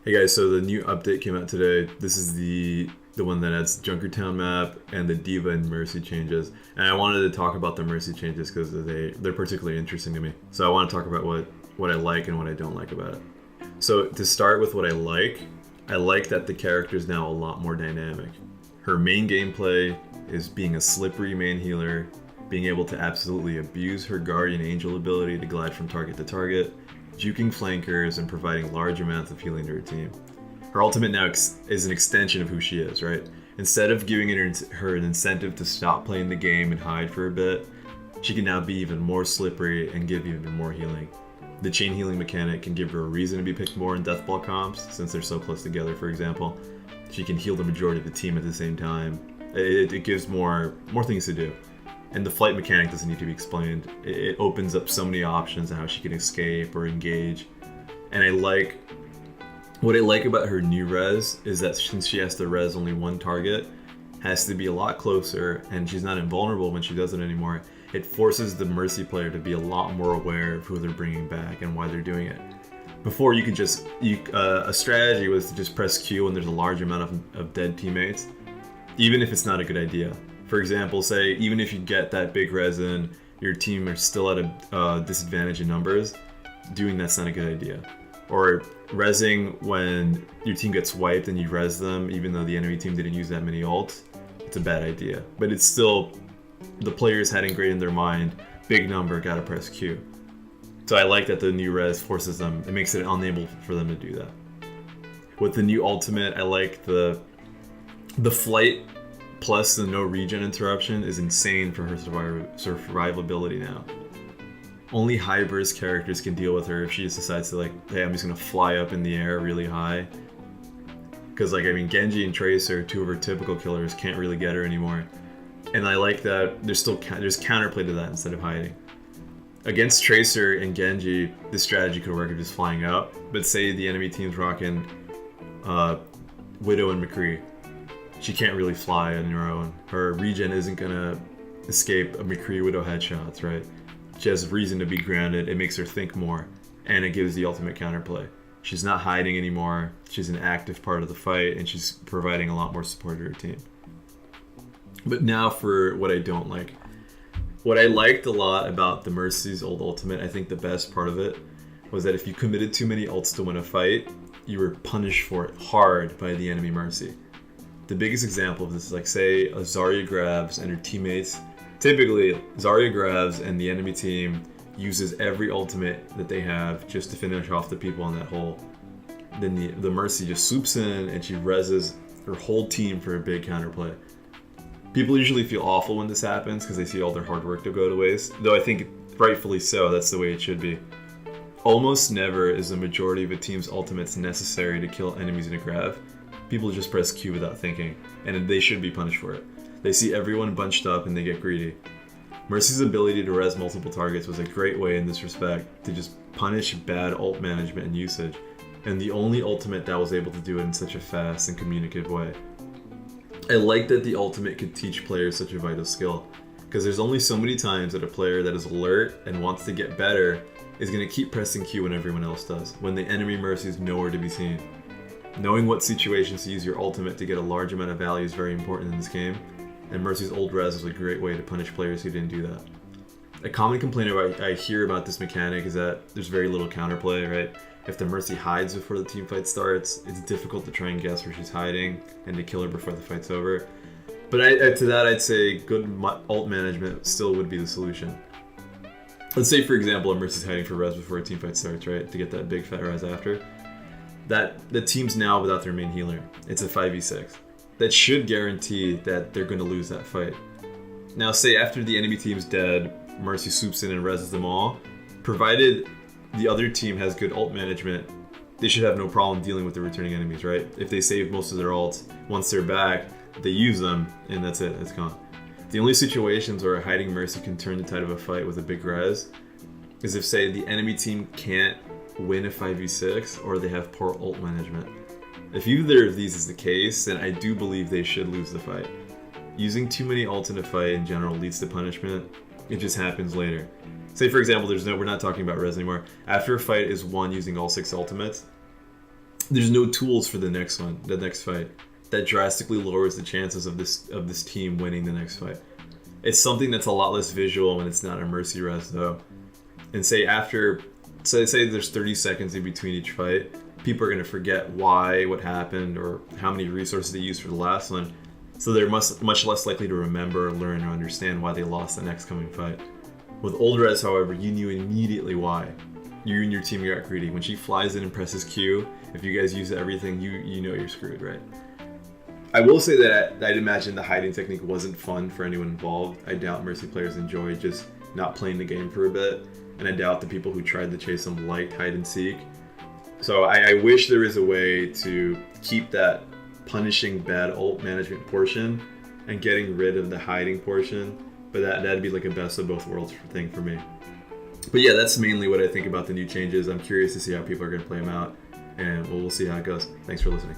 Hey guys, so the new update came out today. This is the one that adds Junkertown map and the Diva and Mercy changes. And I wanted to talk about the Mercy changes because they're particularly interesting to me. So I want to talk about what I like and what I don't like about it. So to start with what I like that the character is now a lot more dynamic. Her main gameplay is being a slippery main healer, being able to absolutely abuse her Guardian Angel ability to glide from target to target, juking flankers, and providing large amounts of healing to her team. Her ultimate now is an extension of who she is, right? Instead of giving her an incentive to stop playing the game and hide for a bit, she can now be even more slippery and give even more healing. The chain healing mechanic can give her a reason to be picked more in Deathball comps, since they're so close together, for example. She can heal the majority of the team at the same time. It gives more things to do. And the flight mechanic doesn't need to be explained. It opens up so many options on how she can escape or engage. And what I like about her new res is that since she has to res only one target, has to be a lot closer, and she's not invulnerable when she does it anymore, it forces the Mercy player to be a lot more aware of who they're bringing back and why they're doing it. Before, you could a strategy was to just press Q when there's a large amount of dead teammates, even if it's not a good idea. For example, say even if you get that big res in, your team are still at a disadvantage in numbers, doing that's not a good idea. Or resing when your team gets wiped and you res them even though the enemy team didn't use that many ults, it's a bad idea. But it's still, the players had ingrained in their mind, big number, gotta press Q. So I like that the new res forces them, it makes it unable for them to do that. With the new ultimate, I like the flight plus the no regen interruption is insane for her survivability now. Only high burst characters can deal with her if she just decides to hey, I'm just gonna fly up in the air really high. Because Genji and Tracer, two of her typical killers, can't really get her anymore. And I like that there's counterplay to that instead of hiding. Against Tracer and Genji, this strategy could work of just flying up. But say the enemy team's rocking Widow and McCree. She can't really fly on her own. Her regen isn't gonna escape a McCree Widow headshots, right? She has reason to be grounded, it makes her think more, and it gives the ultimate counterplay. She's not hiding anymore, she's an active part of the fight, and she's providing a lot more support to her team. But now for what I don't like. What I liked a lot about the Mercy's old ultimate, I think the best part of it, was that if you committed too many ults to win a fight, you were punished for it hard by the enemy Mercy. The biggest example of this is say a Zarya grabs and her teammates. Typically, Zarya grabs and the enemy team uses every ultimate that they have just to finish off the people on that hole. Then the Mercy just swoops in and she reses her whole team for a big counterplay. People usually feel awful when this happens because they see all their hard work to go to waste, though I think rightfully so, that's the way it should be. Almost never is the majority of a team's ultimates necessary to kill enemies in a grab. People just press Q without thinking, and they should be punished for it. They see everyone bunched up and they get greedy. Mercy's ability to res multiple targets was a great way in this respect to just punish bad ult management and usage, and the only ultimate that was able to do it in such a fast and communicative way. I like that the ultimate could teach players such a vital skill, because there's only so many times that a player that is alert and wants to get better is going to keep pressing Q when everyone else does, when the enemy Mercy is nowhere to be seen. Knowing what situations to use your ultimate to get a large amount of value is very important in this game, and Mercy's old res is a great way to punish players who didn't do that. A common complaint I hear about this mechanic is that there's very little counterplay, right? If the Mercy hides before the team fight starts, it's difficult to try and guess where she's hiding and to kill her before the fight's over. But to that I'd say good ult management still would be the solution. Let's say for example a Mercy's hiding for res before a team fight starts, right? To get that big fat res after. That the team's now without their main healer. It's a 5v6. That should guarantee that they're going to lose that fight. Now say after the enemy team's dead, Mercy swoops in and reses them all. Provided the other team has good ult management, they should have no problem dealing with the returning enemies, right? If they save most of their ults, once they're back, they use them, and that's it, it's gone. The only situations where a hiding Mercy can turn the tide of a fight with a big res is if, say, the enemy team can't win a 5v6 or they have poor ult management. If either of these is the case, then I do believe they should lose the fight. Using too many ults in a fight in general leads to punishment. It just happens later. Say for example, we're not talking about res anymore. After a fight is won using all 6 ultimates, there's no tools for the next fight. That drastically lowers the chances of this team winning the next fight. It's something that's a lot less visual when it's not a mercy rest though. And say there's 30 seconds in between each fight, people are going to forget what happened, or how many resources they used for the last one. So they're much less likely to remember, learn, or understand why they lost the next coming fight. With old res, however, you knew immediately why. You and your team got greedy. When she flies in and presses Q, if you guys use everything, you know you're screwed, right? I will say that I'd imagine the hiding technique wasn't fun for anyone involved. I doubt Mercy players enjoyed just not playing the game for a bit, and I doubt the people who tried to chase them liked hide and seek. So I wish there was a way to keep that punishing bad ult management portion and getting rid of the hiding portion, but that'd be like a best of both worlds thing for me. But yeah, that's mainly what I think about the new changes. I'm curious to see how people are going to play them out, and we'll see how it goes. Thanks for listening.